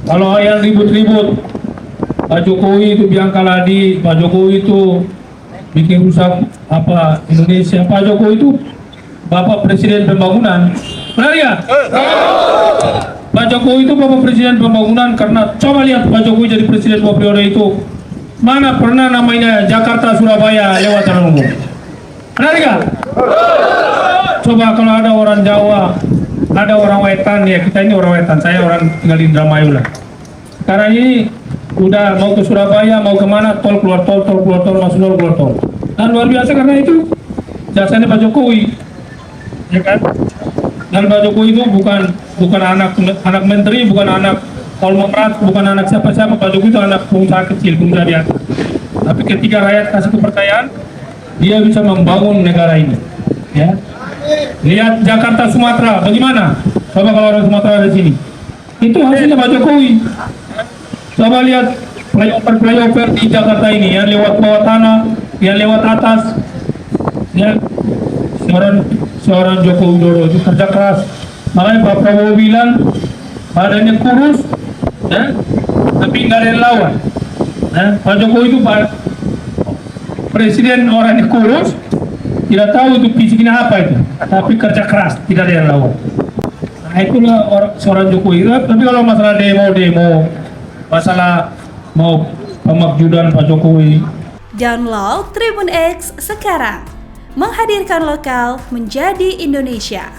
Kalau yang ribut-ribut, Pak Jokowi itu biang kaladi, Pak Jokowi itu bikin rusak apa Indonesia. Pak Jokowi itu Bapak Presiden Pembangunan. Benar ya? Pak Jokowi itu Bapak Presiden Pembangunan karena coba lihat Pak Jokowi jadi Presiden 2 periode itu. Mana pernah namanya Jakarta Surabaya lewat jalan umum? Benar ya? Coba kalau ada orang Jawa, ada orang Wetan, ya kita ini orang Wetan, saya orang tinggal di Indramayu lah. Sekarang ini udah mau ke Surabaya, mau kemana, tol keluar tol, tol keluar tol, masuk tol keluar tol. Dan luar biasa karena itu jasanya Pak Jokowi, ya kan? Dan Pak Jokowi itu bukan anak menteri, bukan anak konglomerat, bukan anak siapa-siapa. Pak Jokowi itu anak pengusaha kecil, pengusaha biasa. Tapi ketika rakyat kasih kepercayaan, dia bisa membangun negara ini. Ya, lihat Jakarta Sumatera, bagaimana? Coba kalau orang Sumatera ada di sini, itu hasilnya Pak Jokowi. Coba lihat flyover di Jakarta ini, yang lewat bawah tanah, yang lewat atas, ya. Seorang Joko Widodo itu kerja keras. Makanya Pak Prabowo bilang badannya kurus, ya, tapi nggak ada yang lawan. Ya, Pak Jokowi itu presiden orangnya kurus, tidak tahu itu fisiknya apa itu, tapi kerja keras, tidak ada yang lawan. Nah itulah seorang Jokowi. Tapi kalau masalah demo, masalah mau pemakjudan Pak Jokowi. Download Tribun X sekarang, menghadirkan lokal menjadi Indonesia.